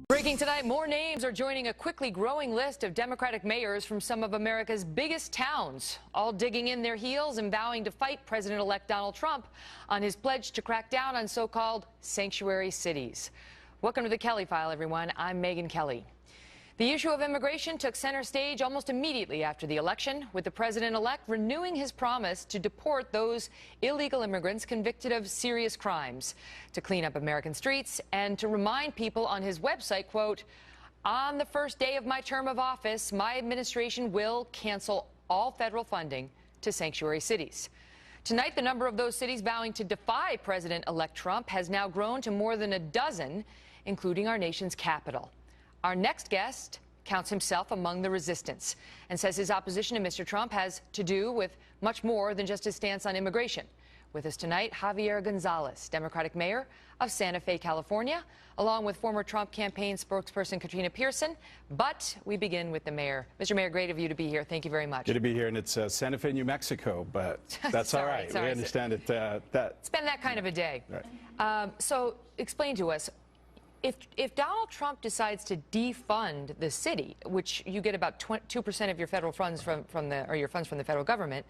Breaking tonight, more names are joining a quickly growing list of Democratic mayors from some of America's biggest towns, all digging in their heels and vowing to fight President-elect Donald Trump on his pledge to crack down on so-called sanctuary cities. Welcome to the Kelly File, everyone. I'm Megyn Kelly. The issue of immigration took center stage almost immediately after the election, with the president-elect renewing his promise to deport those illegal immigrants convicted of serious crimes, to clean up American streets, and to remind people on his website, quote, "On the first day of my term of office, my administration will cancel all federal funding to sanctuary cities." Tonight, the number of those cities vowing to defy President-elect Trump has now grown to more than a dozen, including our nation's capital. Our next guest counts himself among the resistance and says his opposition to Mr. Trump has to do with much more than just his stance on immigration. With us tonight, Javier Gonzales, Democratic mayor of Santa Fe, California, along with former Trump campaign spokesperson Katrina Pearson. But we begin with the mayor. Mr. Mayor, great of you to be here. Thank you very much. Good to be here, and it's Santa Fe, New Mexico, but that's all right. We understand it. It's been that kind of a day. Right. So explain to us, if Donald Trump decides to defund the city, which you get about 2% of your federal funds from the federal government,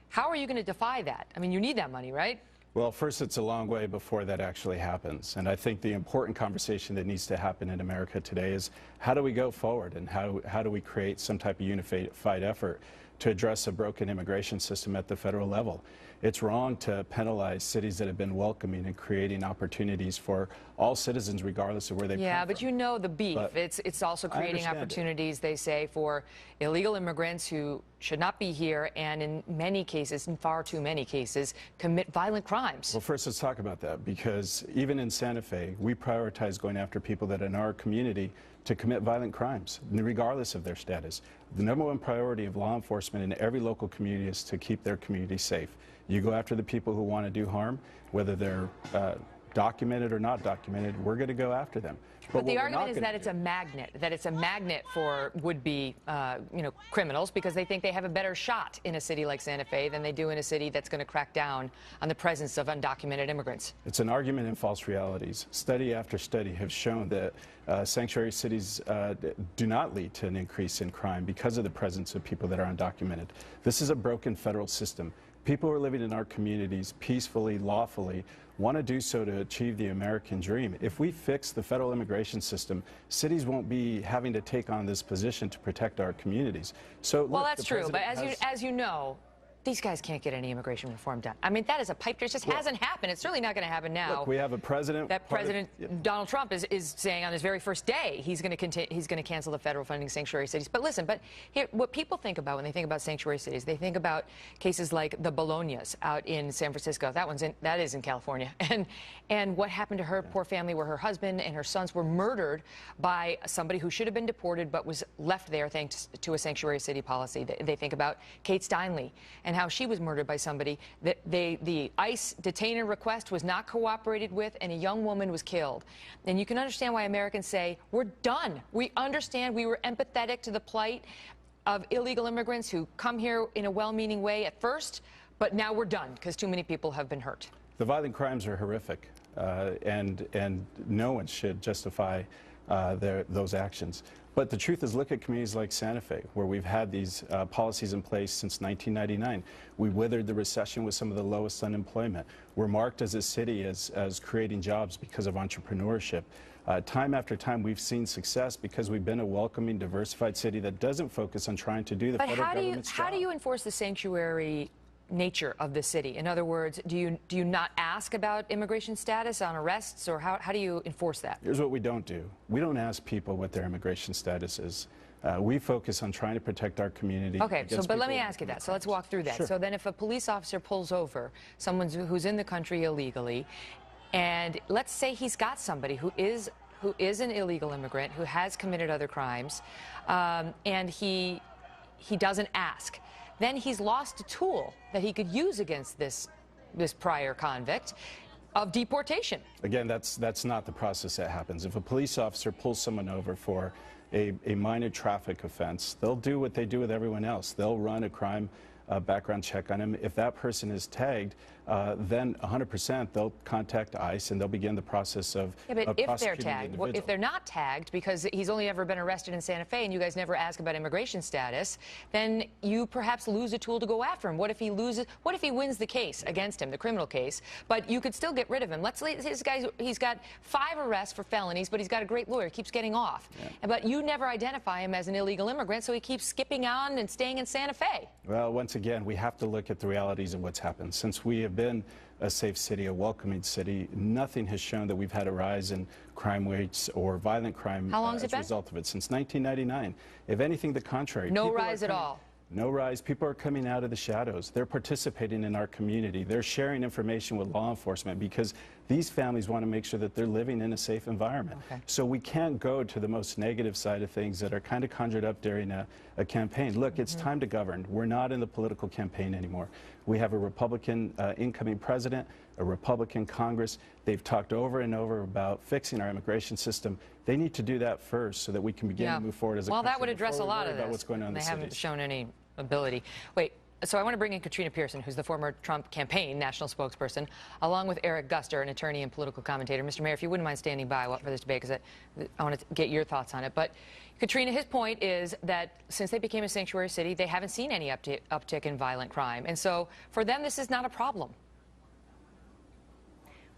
how are you going to defy that? I mean, you need that money, right? Well, first, it's a long way before that actually happens. And I think the important conversation that needs to happen in America today is how do we go forward, and how do we create some type of unified effort to address a broken immigration system at the federal level. It's wrong to penalize cities that have been welcoming and creating opportunities for all citizens, regardless of where they come from. Yeah, but you know the beef. It's also creating opportunities, they say, for illegal immigrants who should not be here and in many cases, in far too many cases, commit violent crimes. Well, first, let's talk about that, because even in Santa Fe, we prioritize going after people that are in our community to commit violent crimes, regardless of their status. The #1 priority of law enforcement in every local community is to keep their community safe. You go after the people who want to do harm, whether they're documented or not documented, we're going to go after them. But the argument is that it's a magnet for would-be, criminals, because they think they have a better shot in a city like Santa Fe than they do in a city that's going to crack down on the presence of undocumented immigrants. It's an argument in false realities. Study after study have shown that sanctuary cities do not lead to an increase in crime because of the presence of people that are undocumented. This is a broken federal system. People who are living in our communities peacefully, lawfully, want to do so to achieve the American dream. If we fix the federal immigration system, cities won't be having to take on this position to protect our communities. So, well, that's true, but as you know, these guys can't get any immigration reform done. I mean, that is a pipe dream. It just hasn't happened. It's certainly not going to happen now. Look, we have a president. That Donald Trump is saying on his very first day he's going to cancel the federal funding sanctuary cities. But listen, here, what people think about when they think about sanctuary cities, they think about cases like the Bolognas out in San Francisco. That is in California, and what happened to her poor family, where her husband and her sons were murdered by somebody who should have been deported but was left there thanks to a sanctuary city policy. They think about Kate Steinle and how she was murdered by somebody that the ICE detainer request was not cooperated with, and a young woman was killed. And you can understand why Americans say, we're done. We understand. We were empathetic to the plight of illegal immigrants who come here in a well-meaning way at first, but now we're done because too many people have been hurt. The violent crimes are horrific, and no one should justify those actions. But the truth is, look at communities like Santa Fe, where we've had these policies in place since 1999. We weathered the recession with some of the lowest unemployment. We're marked as a city as creating jobs because of entrepreneurship. Time after time, we've seen success because we've been a welcoming, diversified city that doesn't focus on trying to do the federal government's job. How do you enforce the sanctuary nature of the city? In other words, do you not ask about immigration status on arrests, or how do you enforce that? Here's what we don't do. We don't ask people what their immigration status is. We focus on trying to protect our community. Okay, but let me ask you that. So let's walk through that. Sure. So then if a police officer pulls over someone who's in the country illegally, and let's say he's got somebody who is an illegal immigrant, who has committed other crimes, and he doesn't ask, then he's lost a tool that he could use against this prior convict of deportation. Again, that's not the process that happens. If a police officer pulls someone over for a minor traffic offense, they'll do what they do with everyone else. They'll run a crime background check on him. If that person is tagged, then 100% they'll contact ICE and they'll begin the process of yeah, but if they're prosecuting the tagged, individual. if they're not tagged because he's only ever been arrested in Santa Fe and you guys never ask about immigration status, then you perhaps lose a tool to go after him. What if he loses? What if he wins the case against him, the criminal case, but you could still get rid of him? Let's say this guy, he's got 5 arrests for felonies, but he's got a great lawyer, keeps getting off. Yeah. But you never identify him as an illegal immigrant, so he keeps skipping on and staying in Santa Fe. Well, once again, we have to look at the realities of what's happened. Since we have been a safe city, a welcoming city, nothing has shown that we've had a rise in crime rates or violent crime as a result of it since 1999. If anything, the contrary. No rise at all. No rise. People are coming out of the shadows. They're participating in our community. They're sharing information with law enforcement because these families want to make sure that they're living in a safe environment. Okay. So we can't go to the most negative side of things that are kind of conjured up during a campaign. Look, it's time to govern. We're not in the political campaign anymore. We have a Republican incoming president, a Republican Congress. They've talked over and over about fixing our immigration system. They need to do that first so that we can begin to move forward as a country. Well, that would address a lot of this. What's going on in the cities. They haven't shown any ability. Wait. So I want to bring in Katrina Pearson, who's the former Trump campaign national spokesperson, along with Eric Guster, an attorney and political commentator. Mr. Mayor, if you wouldn't mind standing by for this debate, because I want to get your thoughts on it. But Katrina, his point is that since they became a sanctuary city, they haven't seen any uptick in violent crime. And so for them, this is not a problem.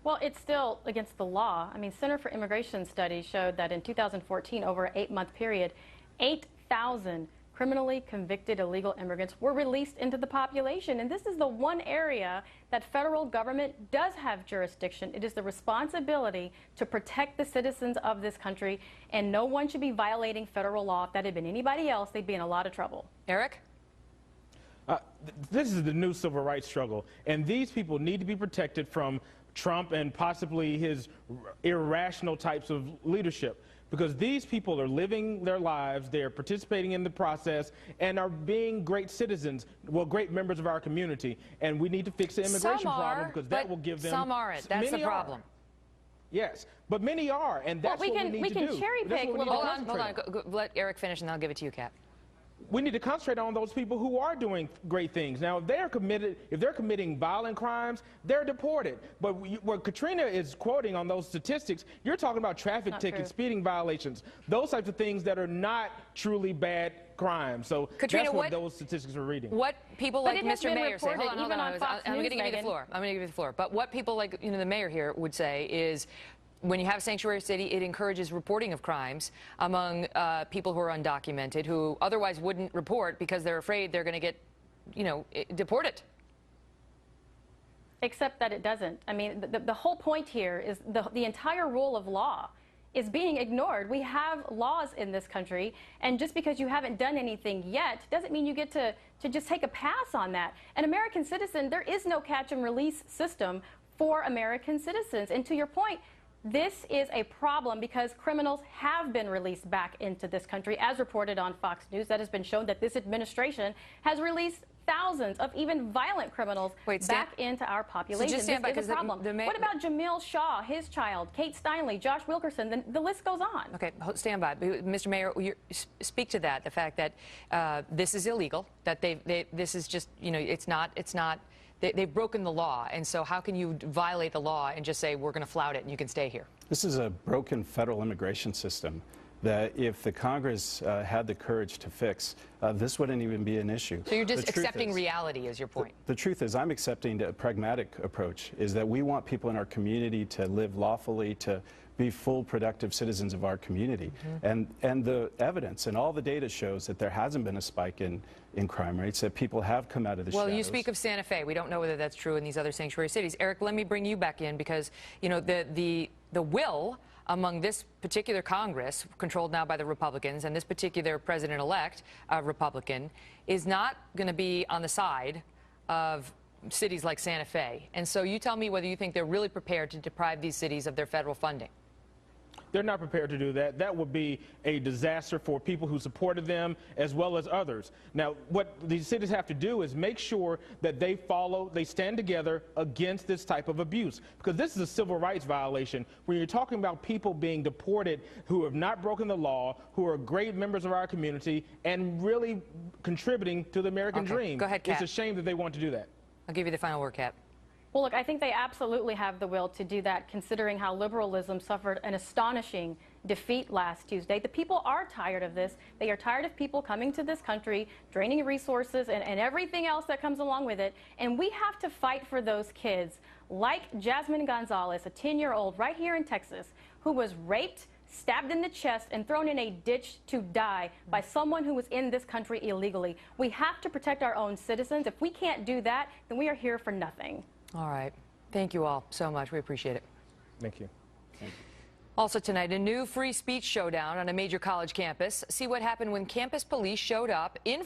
Well, it's still against the law. I mean, Center for Immigration Studies showed that in 2014, over an 8-month period, 8,000 criminally convicted illegal immigrants were released into the population. And this is the one area that federal government does have jurisdiction. It is the responsibility to protect the citizens of this country, and no one should be violating federal law. If that had been anybody else, they'd be in a lot of trouble. Eric? This is the new civil rights struggle, and these people need to be protected from Trump and possibly his irrational types of leadership. Because these people are living their lives, they're participating in the process, and are being great citizens, well, great members of our community. And we need to fix the immigration problem because that will give them. Some aren't. That's the problem. Yes, but many are, and that's what we need to do. We can cherry pick. Hold on. Let Eric finish, and I'll give it to you, Cap. We need to concentrate on those people who are doing great things. Now, if they're committing violent crimes, they're deported. But what Katrina is quoting on those statistics, you're talking about traffic tickets, speeding violations, those types of things that are not truly bad crimes. So Katrina, that's what those statistics are reading. What people like Mr. Mayor say, hold on, I'm going to give you the floor. I'm going to give you the floor. But what people like the mayor here would say is, when you have a sanctuary city, it encourages reporting of crimes among people who are undocumented, who otherwise wouldn't report because they're afraid they're going to get, deported. Except that it doesn't. I mean, the whole point here is the entire rule of law is being ignored. We have laws in this country, and just because you haven't done anything yet doesn't mean you get to just take a pass on that. An American citizen, there is no catch and release system for American citizens. And to your point, this is a problem because criminals have been released back into this country, as reported on Fox News. That has been shown that this administration has released thousands of even violent criminals back into our population. So just stand by, this is a problem. What about Jamil Shaw, his child, Kate Steinle, Josh Wilkerson? The list goes on. Okay, stand by. Mr. Mayor, speak to that, the fact that this is illegal, that this is just, it's not. They've broken the law, and so how can you violate the law and just say, we're going to flout it and you can stay here? This is a broken federal immigration system that if the Congress had the courage to fix, this wouldn't even be an issue. So you're just accepting reality is your point? The truth is, I'm accepting a pragmatic approach, is that we want people in our community to live lawfully, to be full productive citizens of our community. And the evidence and all the data shows that there hasn't been a spike in crime rates, that people have come out of the shadows. Well, you speak of Santa Fe. We don't know whether that's true in these other sanctuary cities. Eric, let me bring you back in because, the will among this particular Congress, controlled now by the Republicans, and this particular president-elect, Republican, is not going to be on the side of cities like Santa Fe. And so you tell me whether you think they're really prepared to deprive these cities of their federal funding. They're not prepared to do that. That would be a disaster for people who supported them as well as others. Now, what these cities have to do is make sure that they stand together against this type of abuse. Because this is a civil rights violation. When you're talking about people being deported who have not broken the law, who are great members of our community, and really contributing to the American dream. Go ahead, Cap. It's a shame that they want to do that. I'll give you the final word, Cap. Well, look, I think they absolutely have the will to do that, considering how liberalism suffered an astonishing defeat last Tuesday. The people are tired of this. They are tired of people coming to this country, draining resources and everything else that comes along with it. And we have to fight for those kids, like Jasmine Gonzales, a 10-year-old right here in Texas, who was raped, stabbed in the chest, and thrown in a ditch to die by someone who was in this country illegally. We have to protect our own citizens. If we can't do that, then we are here for nothing. All right. Thank you all so much. We appreciate it. Thank you. Also tonight, a new free speech showdown on a major college campus. See what happened when campus police showed up in